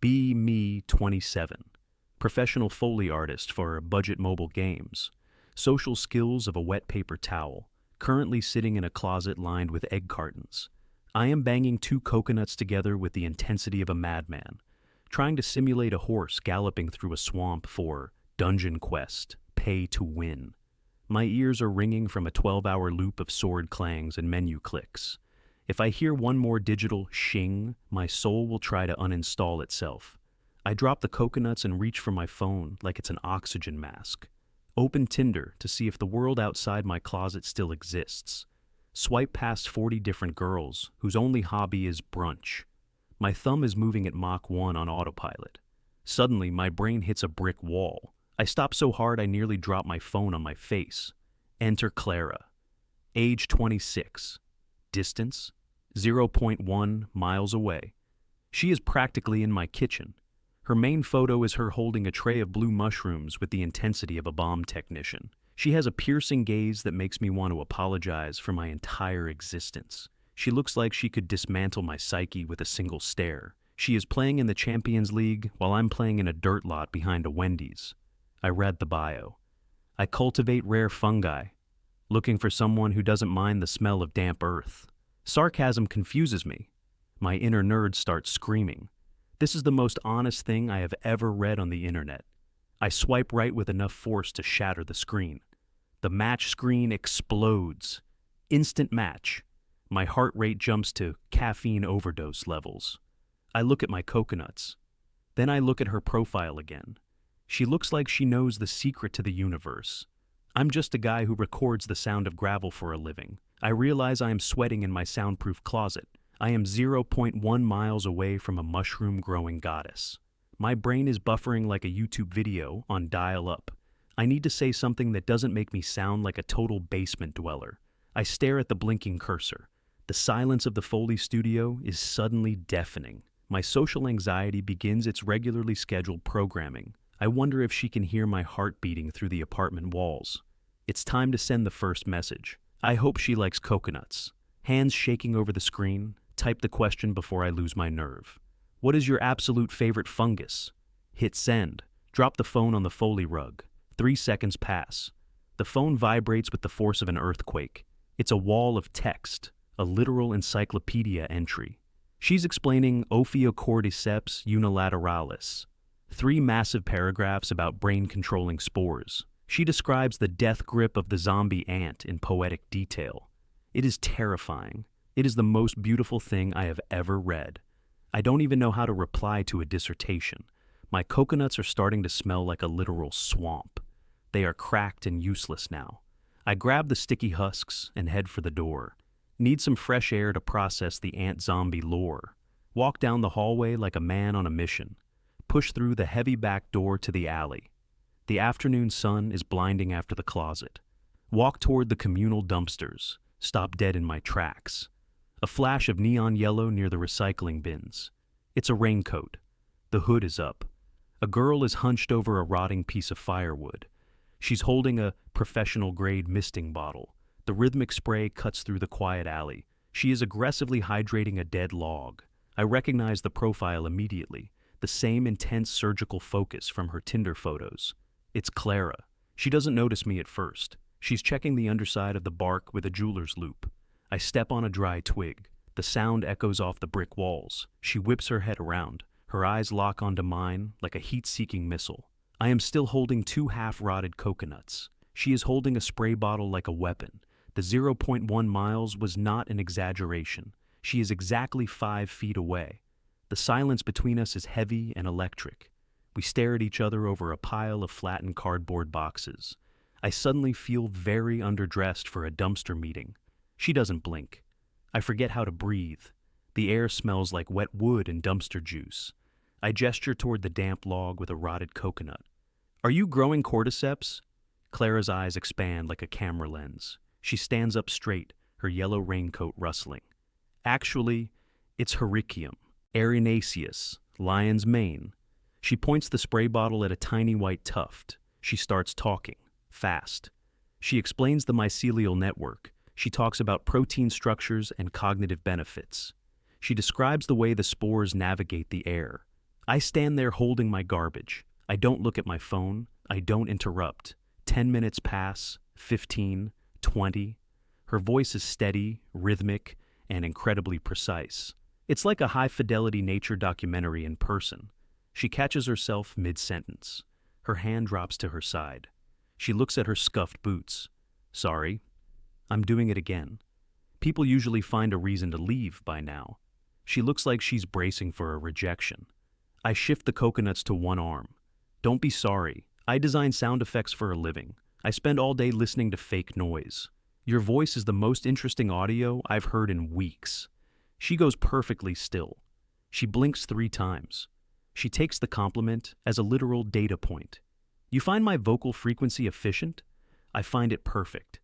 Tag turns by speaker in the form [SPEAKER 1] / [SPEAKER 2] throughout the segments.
[SPEAKER 1] Be Me 27, professional foley artist for budget mobile games, social skills of a wet paper towel, currently sitting in a closet lined with egg cartons. I am banging two coconuts together with the intensity of a madman, trying to simulate a horse galloping through a swamp for Dungeon Quest, Pay to Win. My ears are ringing from a 12-hour loop of sword clangs and menu clicks. If I hear one more digital shing, my soul will try to uninstall itself. I drop the coconuts and reach for my phone like it's an oxygen mask. Open Tinder to see if the world outside my closet still exists. Swipe past 40 different girls whose only hobby is brunch. My thumb is moving at Mach 1 on autopilot. Suddenly, my brain hits a brick wall. I stop so hard I nearly drop my phone on my face. Enter Clara. Age 26. Distance? 0.1 miles away. She is practically in my kitchen. Her main photo is her holding a tray of blue mushrooms with the intensity of a bomb technician. She has a piercing gaze that makes me want to apologize for my entire existence. She looks like she could dismantle my psyche with a single stare. She is playing in the Champions League while I'm playing in a dirt lot behind a Wendy's. I read the bio. I cultivate rare fungi, looking for someone who doesn't mind the smell of damp earth. Sarcasm confuses me. My inner nerd starts screaming. This is the most honest thing I have ever read on the internet. I swipe right with enough force to shatter the screen. The match screen explodes. Instant match. My heart rate jumps to caffeine overdose levels. I look at my coconuts. Then I look at her profile again. She looks like she knows the secret to the universe. I'm just a guy who records the sound of gravel for a living. I realize I am sweating in my soundproof closet. I am 0.1 miles away from a mushroom-growing goddess. My brain is buffering like a YouTube video on dial-up. I need to say something that doesn't make me sound like a total basement dweller. I stare at the blinking cursor. The silence of the Foley studio is suddenly deafening. My social anxiety begins its regularly scheduled programming. I wonder if she can hear my heart beating through the apartment walls. It's time to send the first message. I hope she likes coconuts. Hands shaking over the screen, type the question before I lose my nerve. What is your absolute favorite fungus? Hit send. Drop the phone on the Foley rug. 3 seconds pass. The phone vibrates with the force of an earthquake. It's a wall of text, a literal encyclopedia entry. She's explaining Ophiocordyceps unilateralis. 3 massive paragraphs about brain-controlling spores. She describes the death grip of the zombie ant in poetic detail. It is terrifying. It is the most beautiful thing I have ever read. I don't even know how to reply to a dissertation. My coconuts are starting to smell like a literal swamp. They are cracked and useless now. I grab the sticky husks and head for the door. Need some fresh air to process the ant zombie lore. Walk down the hallway like a man on a mission. Push through the heavy back door to the alley. The afternoon sun is blinding after the closet. Walk toward the communal dumpsters. Stop dead in my tracks. A flash of neon yellow near the recycling bins. It's a raincoat. The hood is up. A girl is hunched over a rotting piece of firewood. She's holding a professional-grade misting bottle. The rhythmic spray cuts through the quiet alley. She is aggressively hydrating a dead log. I recognize the profile immediately. The same intense surgical focus from her Tinder photos. It's Clara. She doesn't notice me at first. She's checking the underside of the bark with a jeweler's loop. I step on a dry twig. The sound echoes off the brick walls. She whips her head around. Her eyes lock onto mine like a heat-seeking missile. I am still holding 2 half-rotted coconuts. She is holding a spray bottle like a weapon. The 0.1 miles was not an exaggeration. She is exactly 5 feet away. The silence between us is heavy and electric. We stare at each other over a pile of flattened cardboard boxes. I suddenly feel very underdressed for a dumpster meeting. She doesn't blink. I forget how to breathe. The air smells like wet wood and dumpster juice. I gesture toward the damp log with a rotted coconut. Are you growing cordyceps? Clara's eyes expand like a camera lens. She stands up straight, her yellow raincoat rustling. Actually, it's Hericium, Erinaceus, lion's mane. She points the spray bottle at a tiny white tuft. She starts talking, fast. She explains the mycelial network. She talks about protein structures and cognitive benefits. She describes the way the spores navigate the air. I stand there holding my garbage. I don't look at my phone. I don't interrupt. 10 minutes pass, 15, 20. Her voice is steady, rhythmic, and incredibly precise. It's like a high-fidelity nature documentary in person. She catches herself mid-sentence. Her hand drops to her side. She looks at her scuffed boots. Sorry. I'm doing it again. People usually find a reason to leave by now. She looks like she's bracing for a rejection. I shift the coconuts to one arm. Don't be sorry. I design sound effects for a living. I spend all day listening to fake noise. Your voice is the most interesting audio I've heard in weeks. She goes perfectly still. She blinks 3 times. She takes the compliment as a literal data point. You find my vocal frequency efficient? I find it perfect.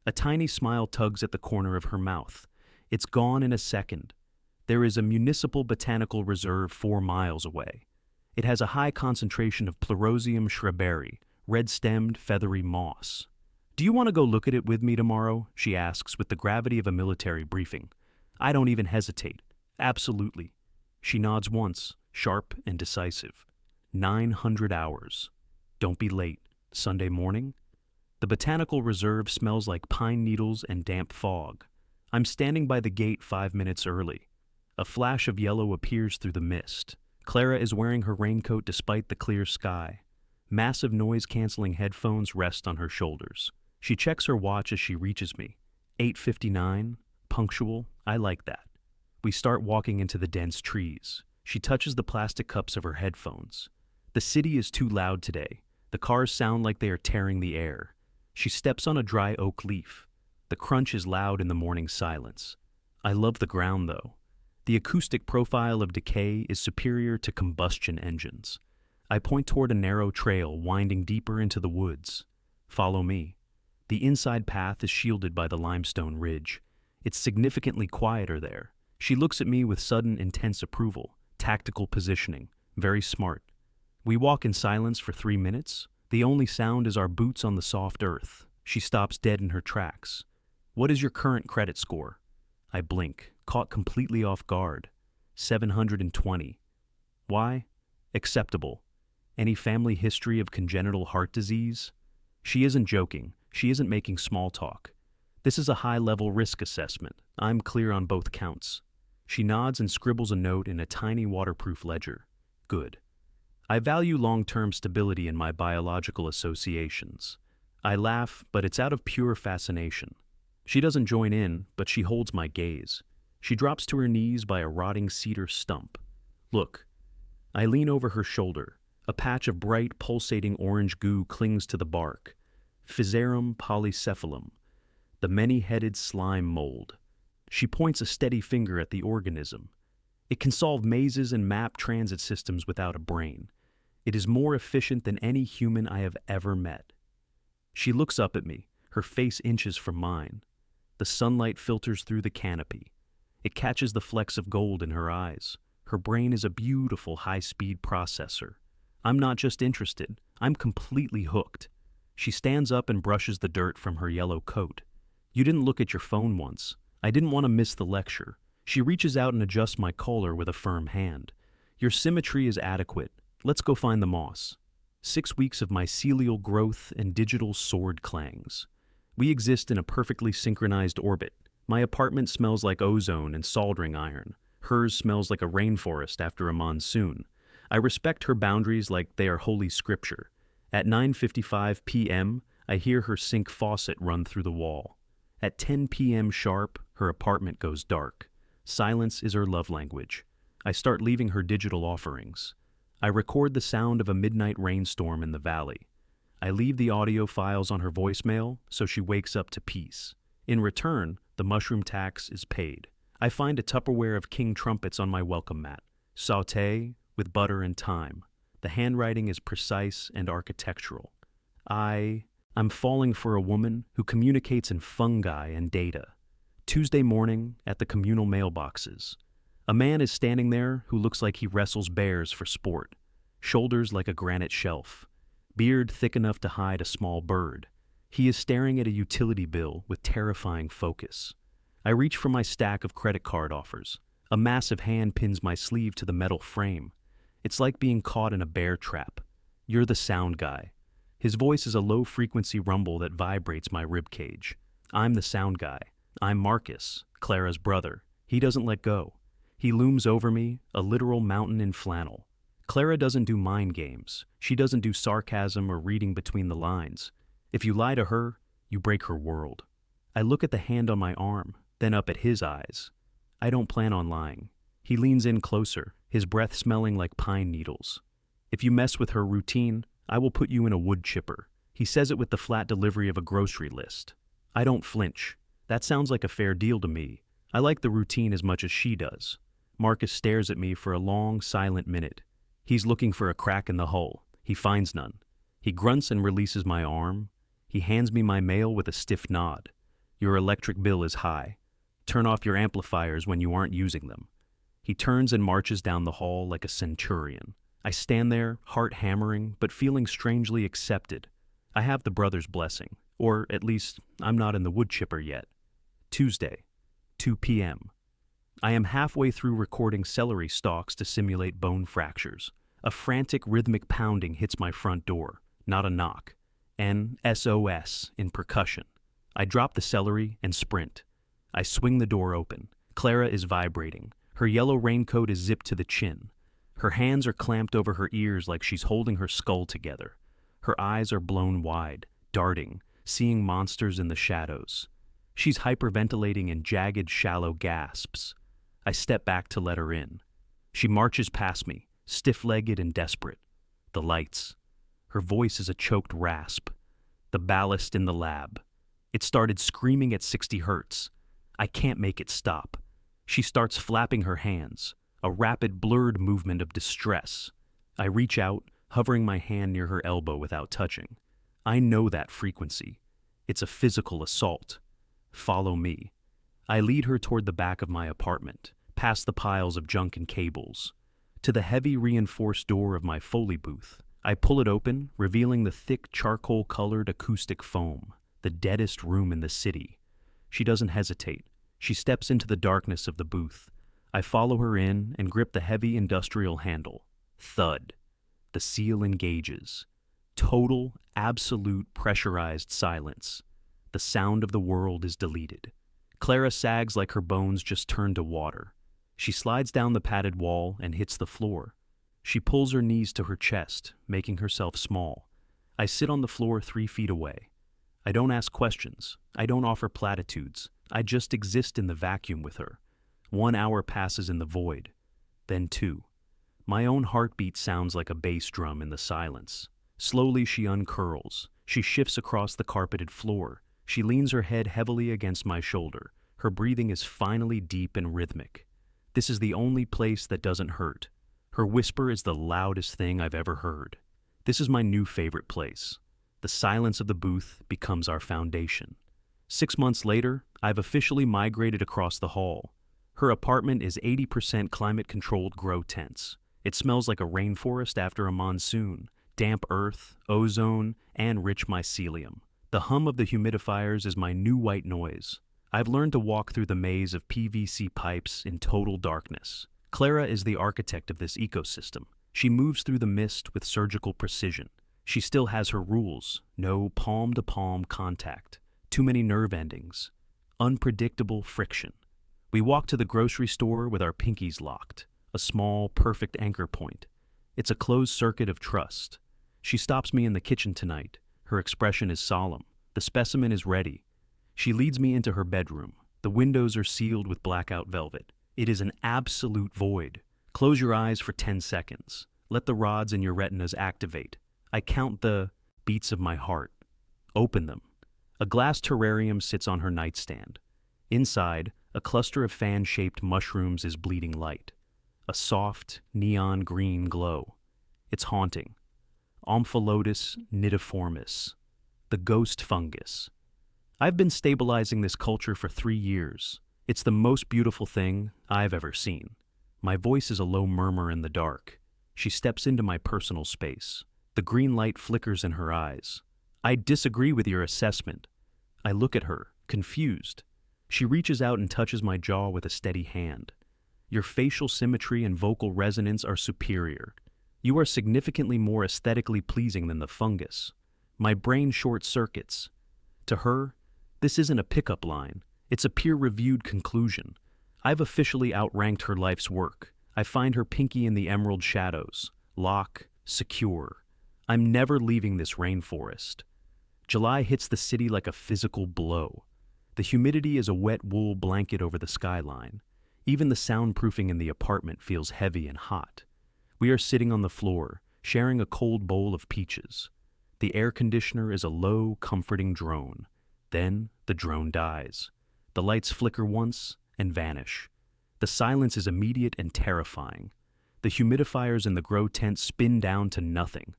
[SPEAKER 1] A tiny smile tugs at the corner of her mouth. It's gone in a second. There is a municipal botanical reserve 4 miles away. It has a high concentration of Pleurozium shruberi, red-stemmed, feathery moss. Do you want to go look at it with me tomorrow? She asks with the gravity of a military briefing. I don't even hesitate. Absolutely. She nods once, sharp and decisive. 900 hours. Don't be late. Sunday morning? The botanical reserve smells like pine needles and damp fog. I'm standing by the gate 5 minutes early. A flash of yellow appears through the mist. Clara is wearing her raincoat despite the clear sky. Massive noise-canceling headphones rest on her shoulders. She checks her watch as she reaches me. 8:59, punctual, I like that. We start walking into the dense trees. She touches the plastic cups of her headphones. The city is too loud today. The cars sound like they are tearing the air. She steps on a dry oak leaf. The crunch is loud in the morning silence. I love the ground, though. The acoustic profile of decay is superior to combustion engines. I point toward a narrow trail winding deeper into the woods. Follow me. The inside path is shielded by the limestone ridge. It's significantly quieter there. She looks at me with sudden, intense approval. Tactical positioning. Very smart. We walk in silence for 3 minutes. The only sound is our boots on the soft earth. She stops dead in her tracks. What is your current credit score? I blink, caught completely off guard. 720. Why? Acceptable. Any family history of congenital heart disease? She isn't joking. She isn't making small talk. This is a high-level risk assessment. I'm clear on both counts. She nods and scribbles a note in a tiny waterproof ledger. Good. I value long-term stability in my biological associations. I laugh, but it's out of pure fascination. She doesn't join in, but she holds my gaze. She drops to her knees by a rotting cedar stump. Look. I lean over her shoulder. A patch of bright, pulsating orange goo clings to the bark. Physarum polycephalum, the many-headed slime mold. She points a steady finger at the organism. It can solve mazes and map transit systems without a brain. It is more efficient than any human I have ever met. She looks up at me, her face inches from mine. The sunlight filters through the canopy. It catches the flecks of gold in her eyes. Her brain is a beautiful high-speed processor. I'm not just interested, I'm completely hooked. She stands up and brushes the dirt from her yellow coat. You didn't look at your phone once. I didn't want to miss the lecture. She reaches out and adjusts my collar with a firm hand. Your symmetry is adequate. Let's go find the moss. 6 weeks of mycelial growth and digital sword clangs. We exist in a perfectly synchronized orbit. My apartment smells like ozone and soldering iron. Hers smells like a rainforest after a monsoon. I respect her boundaries like they are holy scripture. At 9:55 p.m., I hear her sink faucet run through the wall. At 10 p.m. sharp, her apartment goes dark. Silence is her love language. I start leaving her digital offerings. I record the sound of a midnight rainstorm in the valley. I leave the audio files on her voicemail so she wakes up to peace. In return, the mushroom tax is paid. I find a Tupperware of king trumpets on my welcome mat. Sauté with butter and thyme. The handwriting is precise and architectural. I'm falling for a woman who communicates in fungi and data. Tuesday morning at the communal mailboxes. A man is standing there who looks like he wrestles bears for sport. Shoulders like a granite shelf. Beard thick enough to hide a small bird. He is staring at a utility bill with terrifying focus. I reach for my stack of credit card offers. A massive hand pins my sleeve to the metal frame. It's like being caught in a bear trap. You're the sound guy. His voice is a low-frequency rumble that vibrates my ribcage. I'm the sound guy. I'm Marcus, Clara's brother. He doesn't let go. He looms over me, a literal mountain in flannel. Clara doesn't do mind games. She doesn't do sarcasm or reading between the lines. If you lie to her, you break her world. I look at the hand on my arm, then up at his eyes. I don't plan on lying. He leans in closer, his breath smelling like pine needles. If you mess with her routine, I will put you in a wood chipper. He says it with the flat delivery of a grocery list. I don't flinch. That sounds like a fair deal to me. I like the routine as much as she does. Marcus stares at me for a long, silent minute. He's looking for a crack in the hull. He finds none. He grunts and releases my arm. He hands me my mail with a stiff nod. Your electric bill is high. Turn off your amplifiers when you aren't using them. He turns and marches down the hall like a centurion. I stand there, heart hammering, but feeling strangely accepted. I have the brother's blessing, or at least I'm not in the wood chipper yet. Tuesday, 2 p.m. I am halfway through recording celery stalks to simulate bone fractures. A frantic rhythmic pounding hits my front door, not a knock. SOS in percussion. I drop the celery and sprint. I swing the door open. Clara is vibrating. Her yellow raincoat is zipped to the chin. Her hands are clamped over her ears like she's holding her skull together. Her eyes are blown wide, darting, seeing monsters in the shadows. She's hyperventilating in jagged, shallow gasps. I step back to let her in. She marches past me, stiff-legged and desperate. The lights. Her voice is a choked rasp. The ballast in the lab. It started screaming at 60 hertz. I can't make it stop. She starts flapping her hands, a rapid, blurred movement of distress. I reach out, hovering my hand near her elbow without touching. I know that frequency. It's a physical assault. Follow me. I lead her toward the back of my apartment, past the piles of junk and cables, to the heavy reinforced door of my Foley booth. I pull it open, revealing the thick charcoal-colored acoustic foam, the deadest room in the city. She doesn't hesitate. She steps into the darkness of the booth. I follow her in and grip the heavy industrial handle. Thud. The seal engages. Total, absolute pressurized silence. The sound of the world is deleted. Clara sags like her bones just turned to water. She slides down the padded wall and hits the floor. She pulls her knees to her chest, making herself small. I sit on the floor 3 feet away. I don't ask questions. I don't offer platitudes. I just exist in the vacuum with her. 1 hour passes in the void. Then 2. My own heartbeat sounds like a bass drum in the silence. Slowly she uncurls. She shifts across the carpeted floor. She leans her head heavily against my shoulder. Her breathing is finally deep and rhythmic. This is the only place that doesn't hurt. Her whisper is the loudest thing I've ever heard. This is my new favorite place. The silence of the booth becomes our foundation. 6 months later, I've officially migrated across the hall. Her apartment is 80% climate-controlled grow tents. It smells like a rainforest after a monsoon, damp earth, ozone, and rich mycelium. The hum of the humidifiers is my new white noise. I've learned to walk through the maze of PVC pipes in total darkness. Clara is the architect of this ecosystem. She moves through the mist with surgical precision. She still has her rules. No palm-to-palm contact. Too many nerve endings. Unpredictable friction. We walk to the grocery store with our pinkies locked. A small, perfect anchor point. It's a closed circuit of trust. She stops me in the kitchen tonight. Her expression is solemn. The specimen is ready. She leads me into her bedroom. The windows are sealed with blackout velvet. It is an absolute void. Close your eyes for 10 seconds. Let the rods in your retinas activate. I count the beats of my heart. Open them. A glass terrarium sits on her nightstand. Inside, a cluster of fan-shaped mushrooms is bleeding light. A soft, neon green glow. It's haunting. Omphallotus nidiformis, the ghost fungus. I've been stabilizing this culture for 3 years. It's the most beautiful thing I've ever seen. My voice is a low murmur in the dark. She steps into my personal space. The green light flickers in her eyes. I disagree with your assessment. I look at her, confused. She reaches out and touches my jaw with a steady hand. Your facial symmetry and vocal resonance are superior. You are significantly more aesthetically pleasing than the fungus. My brain short-circuits. To her, this isn't a pickup line. It's a peer-reviewed conclusion. I've officially outranked her life's work. I find her pinky in the emerald shadows. Lock, secure. I'm never leaving this rainforest. July hits the city like a physical blow. The humidity is a wet wool blanket over the skyline. Even the soundproofing in the apartment feels heavy and hot. We are sitting on the floor, sharing a cold bowl of peaches. The air conditioner is a low, comforting drone. Then the drone dies. The lights flicker once and vanish. The silence is immediate and terrifying. The humidifiers in the grow tent spin down to nothing.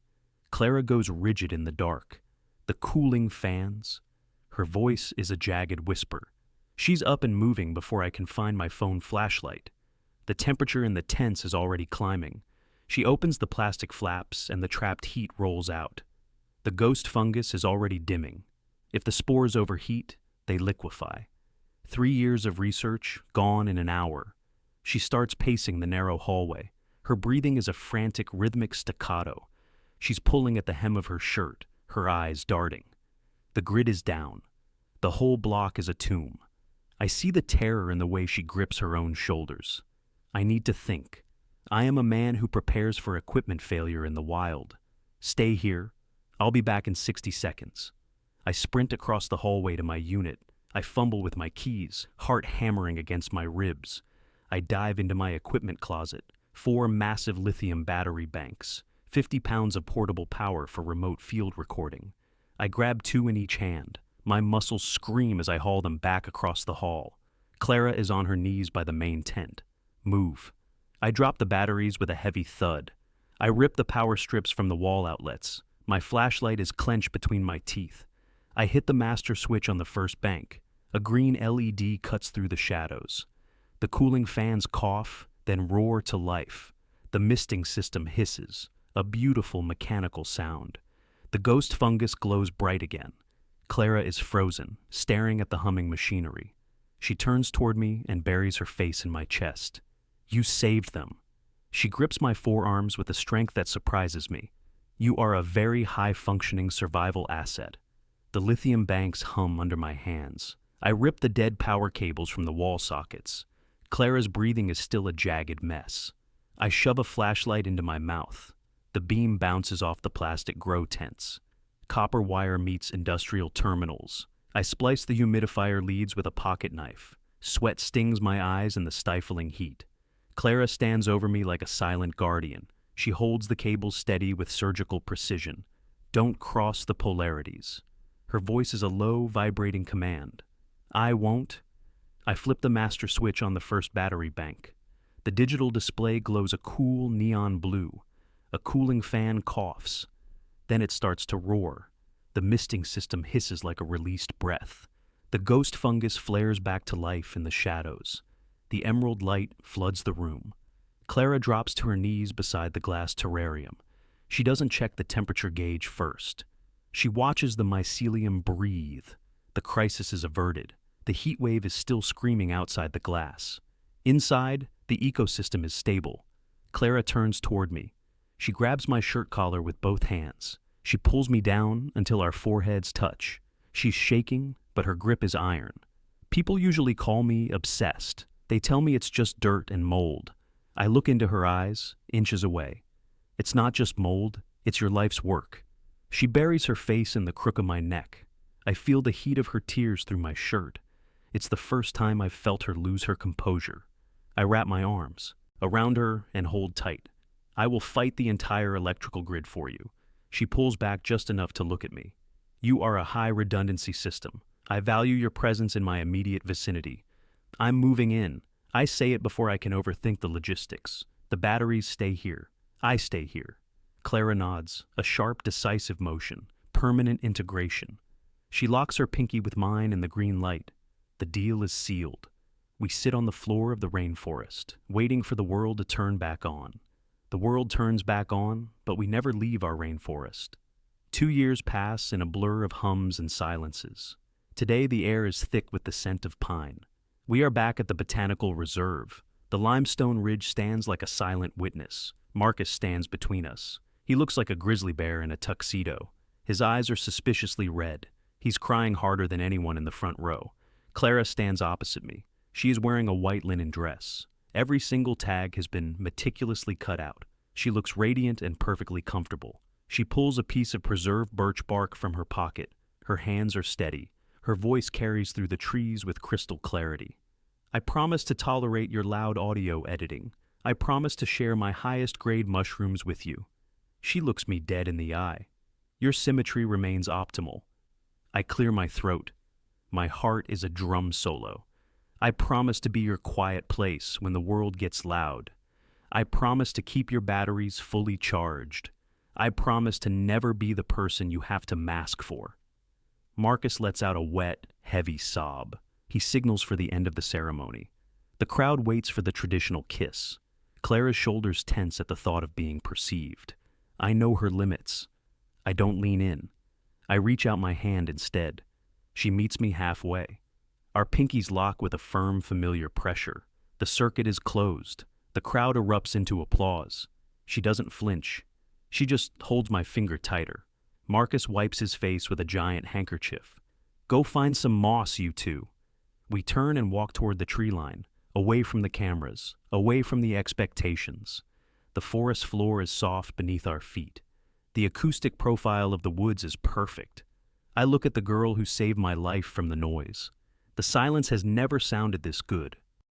[SPEAKER 1] Clara goes rigid in the dark. The cooling fans. Her voice is a jagged whisper. She's up and moving before I can find my phone flashlight. The temperature in the tents is already climbing. She opens the plastic flaps and the trapped heat rolls out. The ghost fungus is already dimming. If the spores overheat, they liquefy. 3 years of research, gone in an hour. She starts pacing the narrow hallway. Her breathing is a frantic, rhythmic staccato. She's pulling at the hem of her shirt, her eyes darting. The grid is down. The whole block is a tomb. I see the terror in the way she grips her own shoulders. I need to think. I am a man who prepares for equipment failure in the wild. Stay here. I'll be back in 60 seconds. I sprint across the hallway to my unit. I fumble with my keys, heart hammering against my ribs. I dive into my equipment closet. 4 massive lithium battery banks. 50 pounds of portable power for remote field recording. I grab 2 in each hand. My muscles scream as I haul them back across the hall. Clara is on her knees by the main tent. Move. I drop the batteries with a heavy thud. I rip the power strips from the wall outlets. My flashlight is clenched between my teeth. I hit the master switch on the first bank. A green LED cuts through the shadows. The cooling fans cough, then roar to life. The misting system hisses, a beautiful mechanical sound. The ghost fungus glows bright again. Clara is frozen, staring at the humming machinery. She turns toward me and buries her face in my chest. You saved them. She grips my forearms with a strength that surprises me. You are a very high-functioning survival asset. The lithium banks hum under my hands. I rip the dead power cables from the wall sockets. Clara's breathing is still a jagged mess. I shove a flashlight into my mouth. The beam bounces off the plastic grow tents. Copper wire meets industrial terminals. I splice the humidifier leads with a pocket knife. Sweat stings my eyes in the stifling heat. Clara stands over me like a silent guardian. She holds the cables steady with surgical precision. Don't cross the polarities. Her voice is a low, vibrating command. I won't. I flip the master switch on the first battery bank. The digital display glows a cool neon blue. A cooling fan coughs. Then it starts to roar. The misting system hisses like a released breath. The ghost fungus flares back to life in the shadows. The emerald light floods the room. Clara drops to her knees beside the glass terrarium. She doesn't check the temperature gauge first. She watches the mycelium breathe. The crisis is averted. The heat wave is still screaming outside the glass. Inside, the ecosystem is stable. Clara turns toward me. She grabs my shirt collar with both hands. She pulls me down until our foreheads touch. She's shaking, but her grip is iron. People usually call me obsessed. They tell me it's just dirt and mold. I look into her eyes, inches away. It's not just mold, it's your life's work. She buries her face in the crook of my neck. I feel the heat of her tears through my shirt. It's the first time I've felt her lose her composure. I wrap my arms around her and hold tight. I will fight the entire electrical grid for you. She pulls back just enough to look at me. You are a high redundancy system. I value your presence in my immediate vicinity. I'm moving in. I say it before I can overthink the logistics. The batteries stay here. I stay here. Clara nods, a sharp, decisive motion, permanent integration. She locks her pinky with mine in the green light. The deal is sealed. We sit on the floor of the rainforest, waiting for the world to turn back on. The world turns back on, but we never leave our rainforest. 2 years pass in a blur of hums and silences. Today the air is thick with the scent of pine. We are back at the Botanical Reserve. The limestone ridge stands like a silent witness. Marcus stands between us. He looks like a grizzly bear in a tuxedo. His eyes are suspiciously red. He's crying harder than anyone in the front row. Clara stands opposite me. She is wearing a white linen dress. Every single tag has been meticulously cut out. She looks radiant and perfectly comfortable. She pulls a piece of preserved birch bark from her pocket. Her hands are steady. Her voice carries through the trees with crystal clarity. I promise to tolerate your loud audio editing. I promise to share my highest grade mushrooms with you. She looks me dead in the eye. Your symmetry remains optimal. I clear my throat. My heart is a drum solo. I promise to be your quiet place when the world gets loud. I promise to keep your batteries fully charged. I promise to never be the person you have to mask for. Marcus lets out a wet, heavy sob. He signals for the end of the ceremony. The crowd waits for the traditional kiss. Clara's shoulders tense at the thought of being perceived. I know her limits. I don't lean in. I reach out my hand instead. She meets me halfway. Our pinkies lock with a firm, familiar pressure. The circuit is closed. The crowd erupts into applause. She doesn't flinch. She just holds my finger tighter. Marcus wipes his face with a giant handkerchief. Go find some moss, you two. We turn and walk toward the tree line, away from the cameras, away from the expectations. The forest floor is soft beneath our feet. The acoustic profile of the woods is perfect. I look at the girl who saved my life from the noise. The silence has never sounded this good.